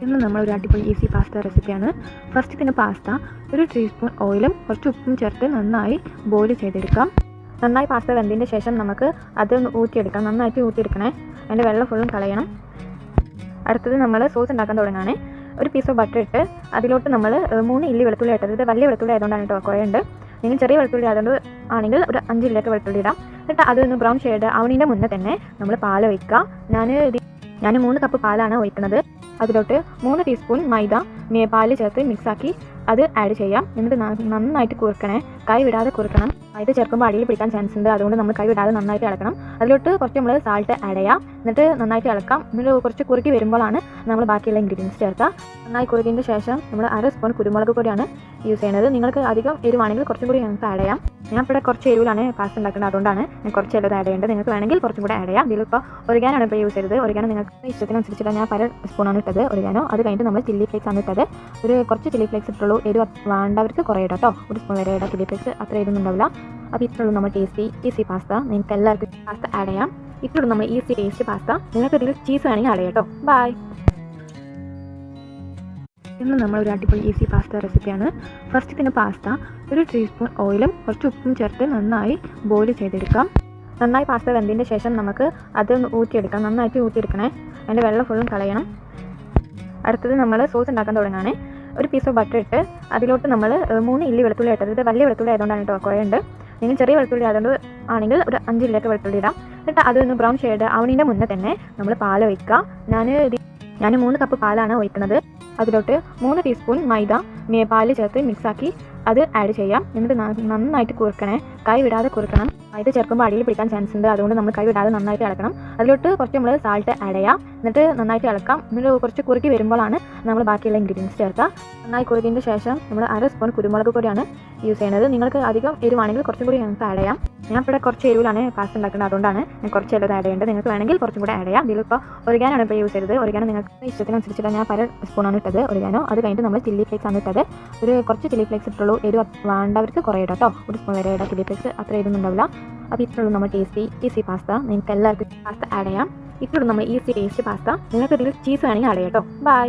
ഇന്ന് നമ്മളൊരു അടിപൊളി ഈസി പാസ്ത റെസിപ്പിയാണ്. ഫസ്റ്റ് ഇതിന് പാസ്ത ഒരു ടീസ്പൂൺ ഓയിലും കുറച്ച് ഉപ്പും ചേർത്ത് നന്നായി ബോയിൽ ചെയ്തെടുക്കാം. നന്നായി പാസ്ത വെന്തതിന് ശേഷം നമുക്ക് അത് ഊറ്റിയെടുക്കാം. നന്നായിട്ട് ഊറ്റിയെടുക്കണേ, അതിൻ്റെ വെള്ളം ഫുള്ളും കളയണം. അടുത്തത് നമ്മൾ സോസ് ഉണ്ടാക്കാൻ തുടങ്ങുകയാണ്. ഒരു പീസ് ഓഫ് ബട്ടർ ഇട്ട് അതിലോട്ട് നമ്മൾ 3 ഇല്ലി വെളുത്തുള്ളി ഇട്ടത്. ഇത് വലിയ വെളുത്തുള്ളി ആയതുകൊണ്ടാണ് കേട്ടോ, കുറേ ഉണ്ട്. നിങ്ങൾ ചെറിയ വെളുത്തുള്ളി ആയതുകൊണ്ട് ആണെങ്കിൽ ഒരു 5 ഇല്ലിയൊക്കെ വെളുത്തുള്ളി ഇടാം. എന്നിട്ട് അതൊന്ന് ബ്രൗൺ ഷെയ്ഡ് ആവുന്നതിൻ്റെ മുന്നേ തന്നെ നമ്മൾ പാൽ ഒഴിക്കുക. ഞാൻ 3 കപ്പ് പാലാണ് ഒഴിക്കുന്നത്. അതിലോട്ട് 3 ടീസ്പൂൺ മൈദ പാൽ ചേർത്ത് മിക്സാക്കി അത് ആഡ് ചെയ്യാം. എന്നിട്ട് നന്നായിട്ട് കുറുക്കണേ, കൈ വിടാതെ കുറുക്കണം. മൈദ ചേർക്കുമ്പോൾ അടിയിൽ പിടിക്കാൻ ചാൻസ് ഉണ്ട്, അതുകൊണ്ട് നമ്മൾ കൈ വിടാതെ നന്നായിട്ട് ഇളക്കണം. അതിലോട്ട് കുറച്ച് നമ്മൾ സാൾട്ട് ആഡ് ചെയ്യാം. എന്നിട്ട് നന്നായിട്ട് ഇളക്കാം. എന്നിട്ട് കുറച്ച് കുറുക്കി വരുമ്പോഴാണ് നമ്മൾ ബാക്കിയുള്ള ഇൻഗ്രീഡിയൻസ് ചേർക്കുക. നന്നായി കുറുക്കിയതിന് ശേഷം നമ്മൾ 1 സ്പൂൺ കുരുമുളക് പൊടിയാണ് യൂസ് ചെയ്യുന്നത്. നിങ്ങൾക്ക് അധികം എരിവാണെങ്കിൽ കുറച്ചും കൂടി ഞങ്ങൾക്ക് ആഡ് ചെയ്യാം. ഞാൻ ഇവിടെ കുറച്ച് എരിവിലാണ് പാസ്ത ഉണ്ടാക്കുന്നത്, അതുകൊണ്ടാണ് ഞാൻ കുറച്ച് എല്ലാം ആഡ് ചെയ്യേണ്ടത്. നിങ്ങൾക്ക് വേണമെങ്കിൽ കുറച്ചും കൂടെ ആഡ് ചെയ്യാം. ഇതിലിപ്പോൾ ഒറിഗാനോ ഇപ്പോൾ യൂസ് ചെയ്തത്. ഒറിഗാനോ നിങ്ങൾക്ക് ഇഷ്ടത്തിനനുസരിച്ചിട്ട് ഞാൻ 1 സ്പൂണാണ് ഇട്ടത് ഒറിഗാനോ. അത് കഴിഞ്ഞിട്ട് നമ്മൾ ചില്ലി ഫ്ലേക്സ് ആണ് ഇട്ടത്. കുറച്ച് ചില്ലി ഫ്ലേക്സ് ഇട്ടുള്ളൂ. എരിവ് വേണ്ടവർക്ക് കുറേ ഇടാം കേട്ടോ. 1 സ്പൂൺ വരെ ഇടാം ചില്ലി ഫ്ലേക്സ്, അത്ര എരിവൊന്നും ഉണ്ടാവില്ല. അപ്പോൾ ഇത്രയുള്ളൂ നമ്മൾ ഈസി പാസ്ത. നിങ്ങൾക്ക് എല്ലാവർക്കും പാസ്ത ആഡ് ചെയ്യാം. ഇത്രയുള്ളൂ നമ്മൾ ഈസി ടേസ്റ്റ് പാസ്ത. നിങ്ങൾക്ക് ഇതിൽ ചീസ് വേണമെങ്കിൽ ആഡ് ചെയ്യാം കേട്ടോ. ബൈ. ഇന്ന് നമ്മളൊരു അടിപൊളി ഈസി പാസ്ത റെസിപ്പിയാണ്. ഫസ്റ്റ് ഇതിന് പാസ്ത ഒരു ടീസ്പൂൺ ഓയിലും കുറച്ച് ഉപ്പും ചേർത്ത് നന്നായി ബോയിൽ ചെയ്തെടുക്കാം. നന്നായി പാസ്ത വെന്തതിന് ശേഷം നമുക്ക് അത് ഊറ്റിയെടുക്കാം. നന്നായിട്ട് ഊറ്റിയെടുക്കണേ, അതിൻ്റെ വെള്ളം ഫുള്ളും കളയണം. അടുത്തത് നമ്മൾ സോസ് ഉണ്ടാക്കാൻ തുടങ്ങുകയാണ്. ഒരു പീസ് ഓഫ് ബട്ടർ ഇട്ട് അതിലോട്ട് നമ്മൾ 3 ഇല്ലി വെളുത്തുള്ളി ഇട്ടത്. ഇത് വലിയ വെളുത്തുള്ളി ആയതുകൊണ്ടാണ് കേട്ടോ, കുറേ ഉണ്ട്. നിങ്ങൾ ചെറിയ വെളുത്തുള്ളി ആയതുകൊണ്ട് ആണെങ്കിൽ ഒരു 5 ഇല്ലിയൊക്കെ വെളുത്തുള്ളി ഇടാം. എന്നിട്ട് അതൊന്ന് ബ്രൗൺ ഷെയ്ഡ് ആവുന്നതിൻ്റെ മുന്നേ തന്നെ നമ്മൾ പാൽ ഒഴിക്കുക. ഞാൻ 3 കപ്പ് പാലാണ് ഒഴിക്കുന്നത്. അതിലോട്ട് 3 ടീസ്പൂൺ മൈദ പാൽ ചേർത്ത് മിക്സാക്കി അത് ആഡ് ചെയ്യാം. എന്നിട്ട് നന്നായിട്ട് കുറുക്കണേ, കൈ വിടാതെ കുറുക്കണം. മൈദ ചേർക്കുമ്പോൾ അടിയിൽ പിടിക്കാൻ ചാൻസ് ഉണ്ട്, അതുകൊണ്ട് നമ്മൾ കൈ വിടാതെ നന്നായിട്ട് ഇളക്കണം. അതിലോട്ട് കുറച്ച് നമ്മൾ സാൾട്ട് ആഡ് ചെയ്യാം. എന്നിട്ട് നന്നായിട്ട് ഇളക്കാം. എന്നിട്ട് കുറച്ച് കുറുക്കി വരുമ്പോഴാണ് നമ്മൾ ബാക്കിയുള്ള ഇൻഗ്രീഡിയൻസ് ചേർക്കുക. നന്നായി കുറുക്കിയതിന് ശേഷം നമ്മൾ 1 സ്പൂൺ കുരുമുളക് പൊടിയാണ് യൂസ് ചെയ്യുന്നത്. നിങ്ങൾക്ക് അധികം എരിവാണെങ്കിൽ കുറച്ചും കൂടി ഞങ്ങൾക്ക് ആഡ് ചെയ്യാം. ഞാൻ ഇവിടെ കുറച്ച് എരിവിലാണ് പാസ്ത ഉണ്ടാക്കുന്നത്, അതുകൊണ്ടാണ് ഞാൻ കുറച്ച് എല്ലാം ആഡ് ചെയ്യേണ്ടത്. നിങ്ങൾക്ക് വേണമെങ്കിൽ കുറച്ചും കൂടെ ആഡ് ചെയ്യാം. ഇതിലിപ്പോൾ ഒറിഗാനോ ഇപ്പോൾ യൂസ് ചെയ്തത്. ഒറിഗാനോ നിങ്ങൾക്ക് ഇഷ്ടത്തിനനുസരിച്ചിട്ട് ഞാൻ 1 സ്പൂണാണ് ഇട്ടത് ഒറിഗാനോ. അത് കഴിഞ്ഞിട്ട് നമ്മൾ ചില്ലി ഫ്ലേക്സ് ആണ് ഇട്ടത്. കുറച്ച് ചില്ലി ഫ്ലേക്സ് ഇട്ടുള്ളൂ. എരിവ് വേണ്ടവർക്ക് കുറേ ഇടാം കേട്ടോ. 1 സ്പൂൺ വരെ ഇടാം ചില്ലി ഫ്ലേക്സ്, അത്ര എരിവൊന്നും ഉണ്ടാവില്ല. അപ്പോൾ ഇത്രയുള്ളൂ നമ്മൾ ഈസി പാസ്ത. നിങ്ങൾക്ക് എല്ലാവർക്കും പാസ്ത ആഡ് ചെയ്യാം. ഇത്രയുള്ളൂ നമ്മൾ ഈസി ടേസ്റ്റ് പാസ്ത. നിങ്ങൾക്ക് ഇതിൽ ചീസ് വേണമെങ്കിൽ ആഡ് ചെയ്യാം കേട്ടോ. ബൈ.